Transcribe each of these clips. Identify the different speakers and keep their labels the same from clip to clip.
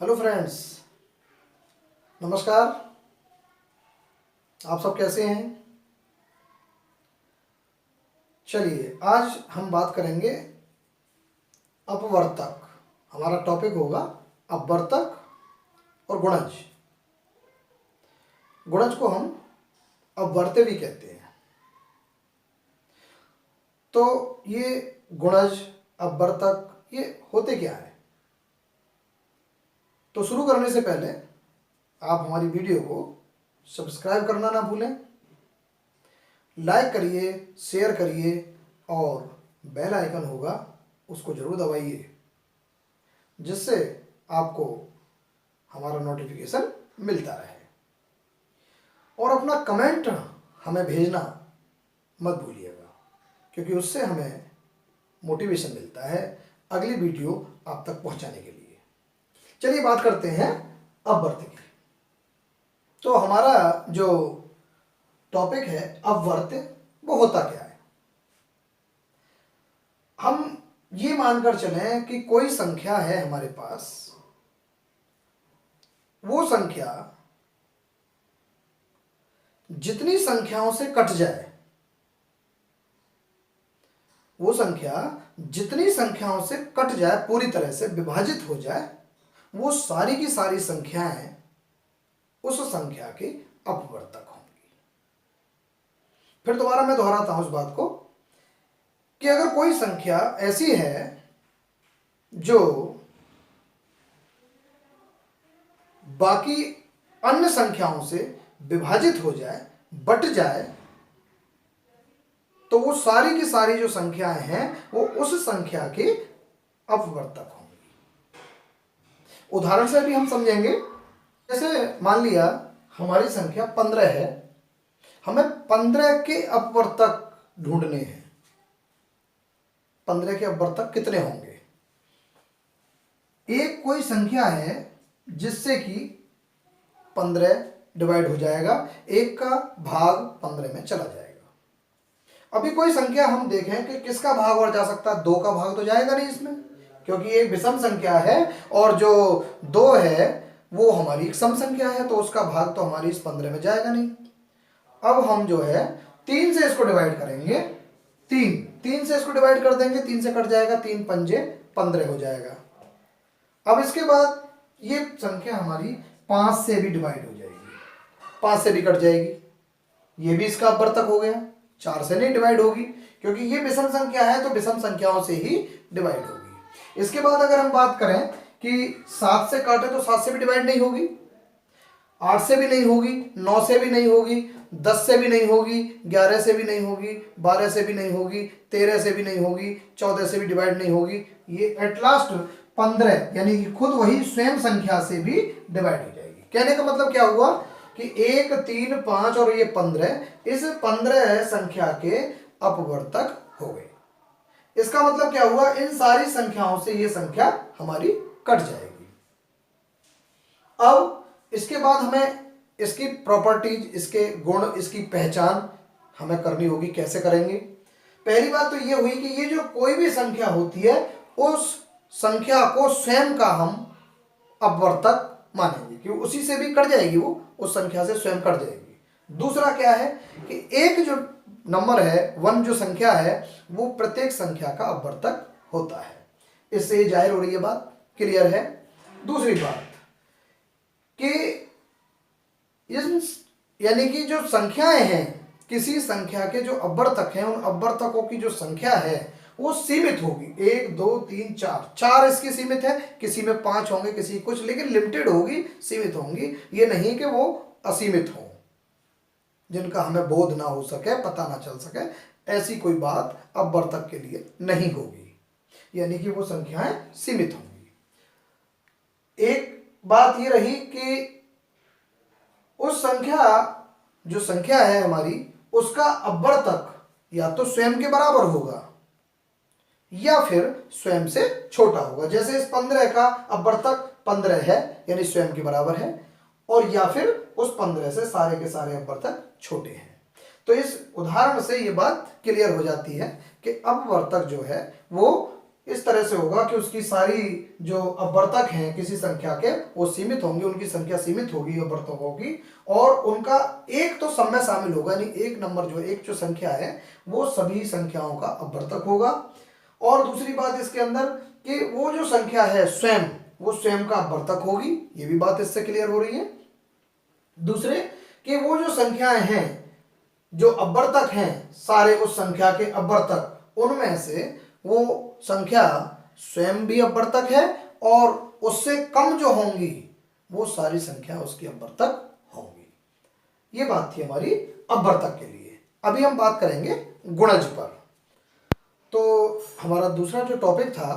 Speaker 1: Hello friends, नमस्कार। आप सब कैसे हैं? चलिए आज हम बात करेंगे अपवर्तक। हमारा टॉपिक होगा अपवर्तक और गुणज। गुणज को हम अपवर्त्य भी कहते हैं। तो ये गुणज अपवर्तक ये होते क्या है? तो शुरू करने से पहले आप हमारी वीडियो को सब्सक्राइब करना ना भूलें, लाइक करिए, शेयर करिए और बेल आइकन होगा उसको ज़रूर दबाइए, जिससे आपको हमारा नोटिफिकेशन मिलता रहे। और अपना कमेंट हमें भेजना मत भूलिएगा, क्योंकि उससे हमें मोटिवेशन मिलता है अगली वीडियो आप तक पहुंचाने के लिए। चलिए बात करते हैं अपवर्त्य की। तो हमारा जो टॉपिक है अपवर्त्य, वो होता क्या है? हम ये मानकर चलें कि कोई संख्या है हमारे पास, वो संख्या जितनी संख्याओं से कट जाए, वो संख्या जितनी संख्याओं से कट जाए, पूरी तरह से विभाजित हो जाए, वो सारी की सारी संख्याएं उस संख्या के अपवर्तक होंगी। फिर दोबारा मैं दोहराता हूं इस बात को कि अगर कोई संख्या ऐसी है जो बाकी अन्य संख्याओं से विभाजित हो जाए, बट जाए, तो वो सारी की सारी जो संख्याएं हैं वो उस संख्या के अपवर्तक होंगी। उदाहरण से भी हम समझेंगे। जैसे मान लिया हमारी संख्या 15 है, हमें 15 के अपवर्तक ढूंढने हैं। 15 के अपवर्तक कितने होंगे? एक कोई संख्या है जिससे कि 15 डिवाइड हो जाएगा, एक का भाग 15 में चला जाएगा। अभी कोई संख्या हम देखें कि किसका भाग और जा सकता है? 2 का भाग तो जाएगा नहीं इसमें, क्योंकि ये विषम संख्या है और जो 2 है वो हमारी एक सम संख्या है, तो उसका भाग तो हमारी इस 15 में जाएगा नहीं। अब हम जो है 3 से इसको डिवाइड करेंगे। 3 से इसको डिवाइड कर देंगे, 3 से कट जाएगा, 3 पंजे 15 हो जाएगा। अब इसके बाद ये संख्या हमारी 5 से भी डिवाइड हो जाएगी, 5 से भी कट जाएगी, ये भी इसका अपवर्तक हो गया। 4 से नहीं डिवाइड होगी, क्योंकि ये विषम संख्या है, तो विषम संख्याओं से ही डिवाइड होगी। इसके बाद अगर हम बात करें कि 7 से काटे तो 7 से भी डिवाइड नहीं होगी, 8 से भी नहीं होगी, 9 से भी नहीं होगी, 10 से भी नहीं होगी, 11 से भी नहीं होगी, 12 से भी नहीं होगी, 13 से भी नहीं होगी, 14 से भी डिवाइड नहीं होगी। ये एट लास्ट 15 यानी कि खुद वही स्वयं संख्या से भी डिवाइड हो जाएगी। कहने का मतलब क्या हुआ कि 1, 3, 5 और ये 15, इस 15 संख्या के अपवर्तक हो गए। इसका मतलब क्या हुआ? इन सारी संख्याओं से ये संख्या हमारी कट जाएगी। अब इसके बाद हमें इसकी प्रॉपर्टीज, इसके गुण, इसकी पहचान हमें करनी होगी। कैसे करेंगे? पहली बात तो ये हुई कि ये जो कोई भी संख्या होती है, उस संख्या को स्वयं का हम अपवर्तक मानेंगे, कि उसी से भी कट जाएगी, वो उस संख्या से स्वयं कट जाएगी। दूसरा क्या है कि एक जो नंबर है, 1 जो संख्या है, वो प्रत्येक संख्या का अपवर्तक होता है। इससे जाहिर हो रही है बात, क्लियर है। दूसरी बात कि यानी कि जो संख्याएं हैं, किसी संख्या के जो अपवर्तक हैं, उन अपवर्तकों की जो संख्या है वो सीमित होगी। 1, 2, 3, 4 इसकी सीमित है, किसी में 5 होंगे, किसी कुछ, लेकिन लिमिटेड होगी, सीमित होंगी। ये नहीं कि वो असीमित हो, जिनका हमें बोध ना हो सके, पता ना चल सके, ऐसी कोई बात अपवर्तक के लिए नहीं होगी, यानी कि वो संख्याएं सीमित होंगी। एक बात ये रही कि उस संख्या, जो संख्या है हमारी, उसका अपवर्तक या तो स्वयं के बराबर होगा या फिर स्वयं से छोटा होगा। जैसे इस 15 का अपवर्तक 15 है, यानी स्वयं के बराबर है, और या फिर उस 15 से सारे के सारे अपवर्तक छोटे हैं। तो इस उदाहरण से ये बात क्लियर हो जाती है कि अपवर्तक जो है वो इस तरह से होगा कि उसकी सारी जो अपवर्तक हैं किसी संख्या के वो सीमित होंगे, उनकी संख्या सीमित होगी अपवर्तकों की, और उनका एक तो सब में शामिल होगा, यानी एक नंबर जो एक जो संख्या है वो सभी संख्याओं का अपवर्तक होगा। और दूसरी बात इसके अंदर कि वो जो संख्या है स्वयं वो स्वयं का अपवर्तक होगी, ये भी बात इससे क्लियर हो रही है। दूसरे कि वो जो संख्याएं हैं जो अपवर्तक हैं सारे उस संख्या के अपवर्तक, उनमें से वो संख्या स्वयं भी अपवर्तक है और उससे कम जो होंगी वो सारी संख्या उसकी अपवर्तक होंगी। ये बात थी हमारी अपवर्तक के लिए। अभी हम बात करेंगे गुणज पर। तो हमारा दूसरा जो टॉपिक था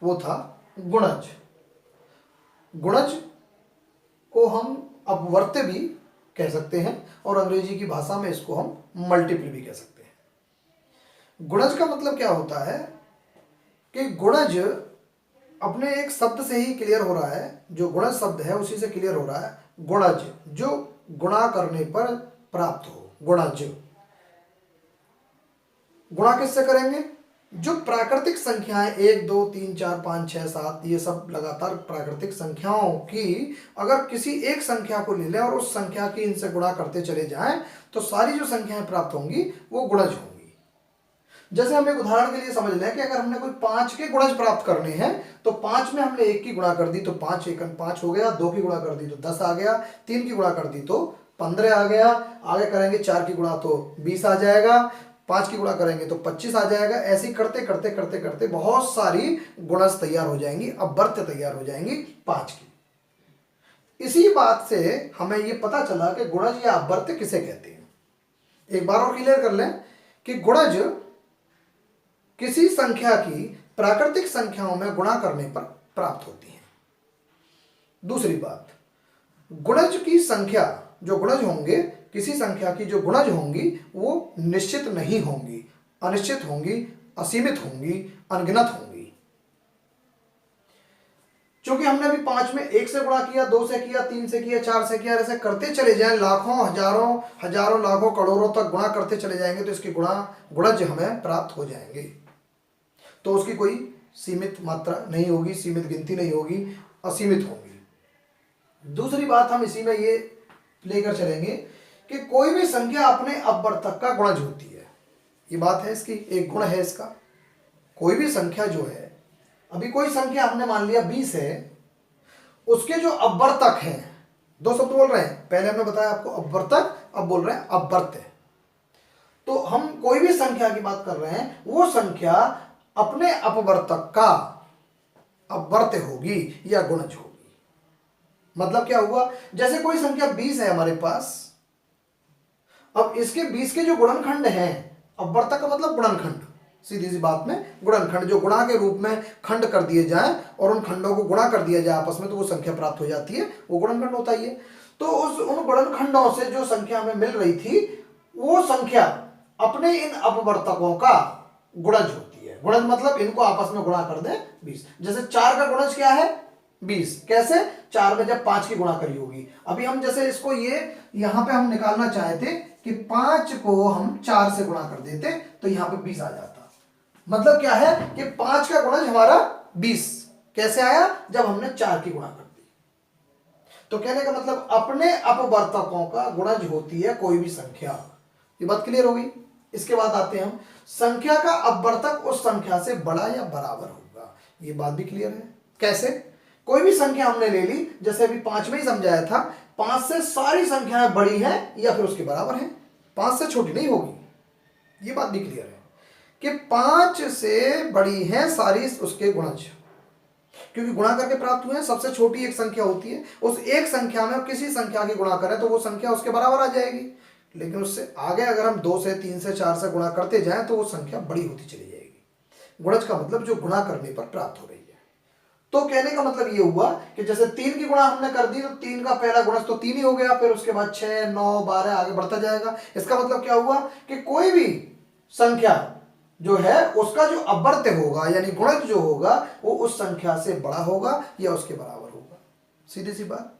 Speaker 1: वो था गुणज। गुणज को हम अपवर्त्य भी कह सकते हैं और अंग्रेजी की भाषा में इसको हम मल्टीपल भी कह सकते हैं। गुणज का मतलब क्या होता है कि गुणज अपने एक शब्द से ही क्लियर हो रहा है, जो गुणज शब्द है उसी से क्लियर हो रहा है। गुणज जो गुणा करने पर प्राप्त हो, गुणज। गुणा किससे करेंगे? जो प्राकृतिक संख्याएं 1 2 3 4 5 6 7 ये सब लगातार प्राकृतिक संख्याओं की अगर किसी एक संख्या को ले लें और उस संख्या की इनसे गुणा करते चले जाएं तो सारी जो संख्याएं प्राप्त होंगी वो गुणज होंगी। जैसे हम एक उदाहरण के लिए समझ लें कि अगर हमने कोई 5 के गुणज प्राप्त करने हैं तो 5 में हमने 1 की गुणा कर दी तो 5 एकम 5 हो गया, 2 की गुणा कर दी तो 10 आ गया, 3 की गुणा कर दी तो 15 आ गया, आगे करेंगे 4 की गुणा तो 20 आ जाएगा, 5 की गुणा करेंगे तो 25 आ जाएगा। ऐसे करते करते करते करते बहुत सारी गुणज तैयार हो जाएंगी, अपवर्त्य तैयार हो जाएंगी 5 की। इसी बात से हमें ये पता चला कि गुणज या अपवर्त्य किसे कहते हैं। एक बार और क्लियर कर लें कि गुणज किसी संख्या की प्राकृतिक संख्याओं में गुणा करने पर प्राप्त होती है। दूसरी बात, गुणज की संख्या जो गुणज होंगे किसी संख्या की जो गुणज होंगी वो निश्चित नहीं होंगी, अनिश्चित होंगी, असीमित होंगी, अनगिनत होंगी। क्योंकि हमने अभी 5 में 1 से गुणा किया, 2 से किया, 3 से किया, 4 से किया, ऐसे करते चले जाएं, लाखों हजारों लाखों करोड़ों तक गुणा करते चले जाएंगे तो इसकी गुणज हमें प्राप्त हो जाएंगे। तो उसकी कोई सीमित मात्रा नहीं होगी, सीमित गिनती नहीं होगी, असीमित होगी। दूसरी बात हम इसी में ये लेकर चलेंगे कि कोई भी संख्या अपने अपवर्तक का गुणज होती है। ये बात है इसकी, एक गुण है इसका। कोई भी संख्या जो है, अभी कोई संख्या हमने मान लिया 20 है, उसके जो अपवर्तक हैं, दो शब्द बोल रहे हैं, पहले हमने बताया आपको अपवर्तक, अब बोल रहे हैं अपवर्त्य। तो हम कोई भी संख्या की बात कर रहे हैं, वो संख्या अपने अपवर्तक का अपवर्त्य होगी या गुणज होगी। मतलब क्या हुआ, जैसे कोई संख्या 20 है हमारे पास, अब इसके 20 के जो गुणनखंड हैं, अपवर्तक का मतलब गुणनखंड, सीधी सी बात में गुणनखंड जो गुणा के रूप में खंड कर दिए जाएं और उन खंडों को गुणा कर दिया जाए आपस में तो वो संख्या प्राप्त हो जाती है, वो गुणनखंड होता ही है। तो उन गुणनखंडों से जो संख्या हमें मिल रही थी वो संख्या अपने इन अपवर्तकों का गुणज होती है। गुणज मतलब इनको आपस में गुणा कर दें 20। जैसे 4 का गुणज क्या है? 20। कैसे? 4 में जब 5 की गुणा करी होगी। अभी हम जैसे इसको ये यहां पे हम निकालना चाहते कि 5 को हम 4 से गुणा कर देते तो यहां पे 20 आ जाता। मतलब क्या है कि 5 का गुणज हमारा 20 कैसे आया? जब हमने 4 की गुणा कर दी। तो कहने का मतलब अपने अपवर्तकों का गुणज होती है कोई भी संख्या। ये बात क्लियर हो गई। इसके बाद आते हैं हम, संख्या का अपवर्तक उस संख्या से बड़ा या बराबर होगा। ये बात भी क्लियर है। कैसे? कोई भी संख्या हमने ले ली, जैसे अभी 5 में ही समझाया था, 5 से सारी संख्याएं बड़ी हैं या फिर उसके बराबर हैं, 5 से छोटी नहीं होगी। ये बात भी क्लियर है कि 5 से बड़ी हैं सारी उसके गुणज, क्योंकि गुणा करके प्राप्त हुए हैं। सबसे छोटी एक संख्या होती है, उस एक संख्या में किसी संख्या की गुणा करें तो वो संख्या उसके बराबर आ जाएगी। लेकिन उससे आगे अगर हम 2 से 3 से 4 से गुणा करते जाएं तो वो संख्या बड़ी होती चली जाएगी। गुणज का मतलब जो गुणा करने पर प्राप्त हो रही है। तो कहने का मतलब ये हुआ कि जैसे 3 की गुणा हमने कर दी तो 3 का पहला गुणज तो 3 ही हो गया, फिर उसके बाद 6 9 12 आगे बढ़ता जाएगा। इसका मतलब क्या हुआ कि कोई भी संख्या जो है उसका जो अपवर्त्य होगा यानी गुणज जो होगा वो उस संख्या से बड़ा होगा या उसके बराबर होगा। सीधी सी बात।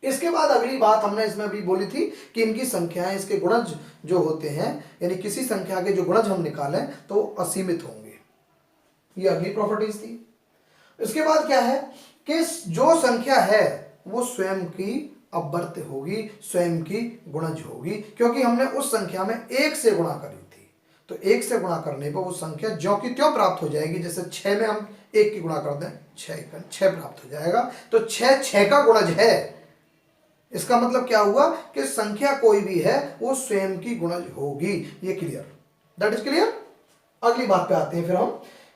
Speaker 1: इसके बाद अगली बात हमने इसमें भी बोली थी कि इनकी संख्याएं, इसके गुणज जो होते हैं, यानी किसी संख्या के जो गुणज हम निकालें तो असीमित होंगे। ये अगली प्रॉपर्टीज थी। इसके बाद क्या है कि जो संख्या है वो स्वयं की अपवर्त्य होगी, स्वयं की गुणज होगी, क्योंकि हमने उस संख्या में 1 से गुणा करी थी। तो 1 से गुणा करने पर वो संख्या ज्यों की त्यों प्राप्त हो जाएगी। जैसे 6 में हम 1 की गुणा कर दें, 6 प्राप्त हो जाएगा। तो 6 का गुणज है। इसका मतलब क्या हुआ कि संख्या कोई भी है वो स्वयं की गुणज होगी। ये क्लियर, दैट इज क्लियर। अगली बात पे आते हैं फिर हम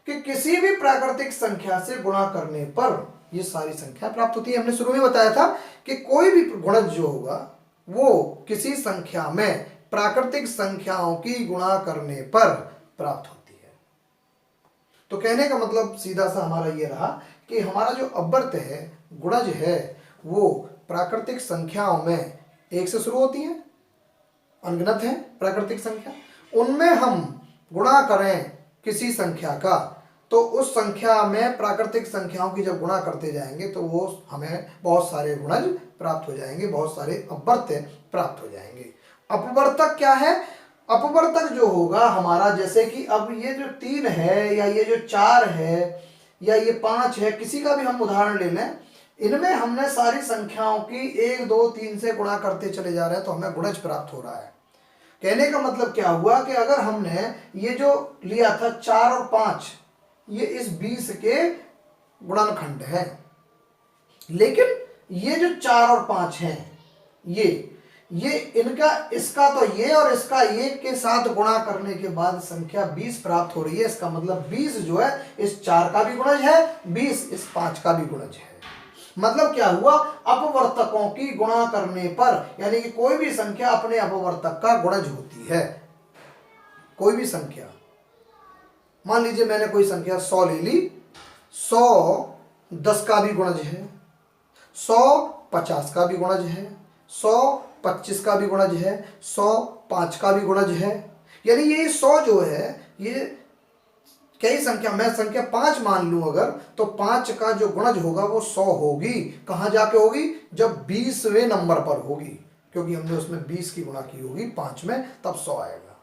Speaker 1: कि किसी भी प्राकृतिक संख्या से गुणा करने पर ये सारी संख्या प्राप्त होती है। हमने शुरू में बताया था कि कोई भी गुणज जो होगा वो किसी संख्या में प्राकृतिक संख्याओं की गुणा करने पर प्राप्त होती है। तो कहने का मतलब सीधा सा हमारा ये रहा कि हमारा जो अपवर्त्य है, गुणज है, वो प्राकृतिक संख्याओं में 1 से शुरू होती है, अनगिनत है प्राकृतिक संख्या, उनमें हम गुणा करें किसी संख्या का, तो उस संख्या में प्राकृतिक संख्याओं की जब गुणा करते जाएंगे तो वो हमें बहुत सारे गुणज प्राप्त हो जाएंगे, बहुत सारे अपवर्त्य प्राप्त हो जाएंगे। अपवर्तक क्या है? अपवर्तक जो होगा हमारा, जैसे कि अब ये जो 3 है या ये जो 4 है या ये 5 है, किसी का भी हम उदाहरण ले लें, इनमें हमने सारी संख्याओं की 1 2 3 से गुणा करते चले जा रहे हैं तो हमें गुणज प्राप्त हो रहा है। कहने का मतलब क्या हुआ कि अगर हमने ये जो लिया था 4 और 5, ये इस 20 के गुणनखंड है, लेकिन ये जो 4 और 5 हैं ये इनका, इसका तो ये और इसका ये के साथ गुणा करने के बाद संख्या 20 प्राप्त हो रही है। इसका मतलब 20 जो है इस 4 का भी गुणज है, 20 इस 5 का भी गुणज है। मतलब क्या हुआ? अपवर्तकों की गुणा करने पर, यानी कि कोई भी संख्या अपने अपवर्तक का गुणज होती है। कोई भी संख्या, मान लीजिए मैंने कोई संख्या 100 ले ली, 100 10 का भी गुणज है, 100 50 का भी गुणज है, 100 25 का भी गुणज है, 100 5 का भी गुणज है। यानी ये 100 जो है ये कई संख्या, मैं संख्या 5 मान लूं अगर, तो 5 का जो गुणज होगा वो 100 होगी। कहां जाके होगी? जब 20वें नंबर पर होगी, क्योंकि हमने उसमें 20 की गुणा की होगी 5 में, तब 100 आएगा।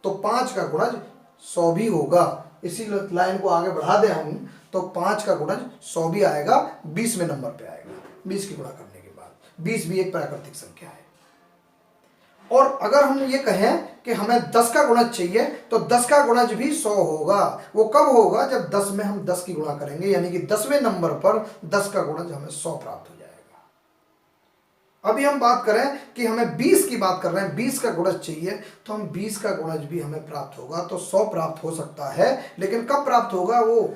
Speaker 1: तो 5 का गुणज 100 भी होगा। इसी लाइन को आगे बढ़ा दें हम, तो 5 का गुणज 100 भी आएगा, 20वें नंबर पे आएगा 20 की गुणा करने के बाद। 20 भी एक प्राकृतिक संख्या है। और अगर हम ये कहें कि हमें 10 का गुणज चाहिए, तो 10 का गुणज भी 100 होगा। वो कब होगा? जब 10 में हम 10 की गुणा करेंगे, यानी कि 10वें नंबर पर 10 का गुणज हमें 100 प्राप्त हो जाएगा। अभी हम बात करें कि हमें 20 की बात कर रहे हैं, 20 का गुणज चाहिए, तो हम 20 का गुणज भी हमें प्राप्त होगा। तो 100 प्राप्त हो सकता है, लेकिन कब प्राप्त होगा? वो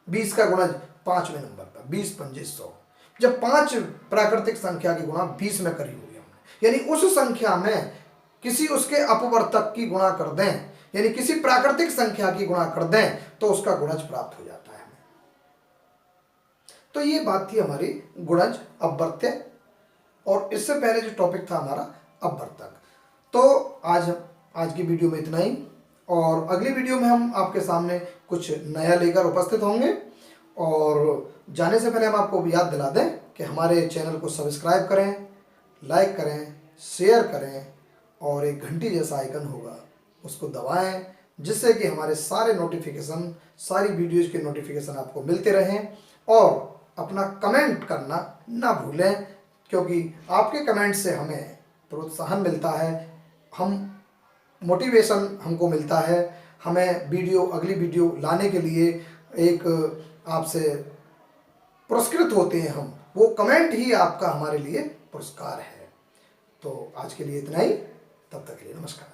Speaker 1: 20 का गुणज 5वें नंबर पर, 20 पंजे 100, जब 5 प्राकृतिक संख्या की गुणा 20 में करी होगी, यानी उस संख्या में किसी उसके अपवर्तक की गुणा कर दें, यानी किसी प्राकृतिक संख्या की गुणा कर दें, तो उसका गुणज प्राप्त हो जाता है हमें। तो ये बात थी हमारी गुणज, अपवर्त्य, और इससे पहले जो टॉपिक था हमारा अपवर्तक। तो आज की वीडियो में इतना ही, और अगली वीडियो में हम आपके सामने कुछ नया लेकर उपस्थित होंगे। और जाने से पहले हम आपको याद दिला दें कि हमारे चैनल को सब्सक्राइब करें, लाइक करें, शेयर करें, और एक घंटी जैसा आइकन होगा उसको दबाएं, जिससे कि हमारे सारे नोटिफिकेशन, सारी वीडियोज़ के नोटिफिकेशन आपको मिलते रहें। और अपना कमेंट करना ना भूलें, क्योंकि आपके कमेंट से हमें प्रोत्साहन मिलता है, हम मोटिवेशन हमको मिलता है, हमें अगली वीडियो लाने के लिए एक आपसे पुरस्कृत होते हैं हम। वो कमेंट ही आपका हमारे लिए पुरस्कार है। तो आज के लिए इतना ही, तब तक के लिए नमस्कार।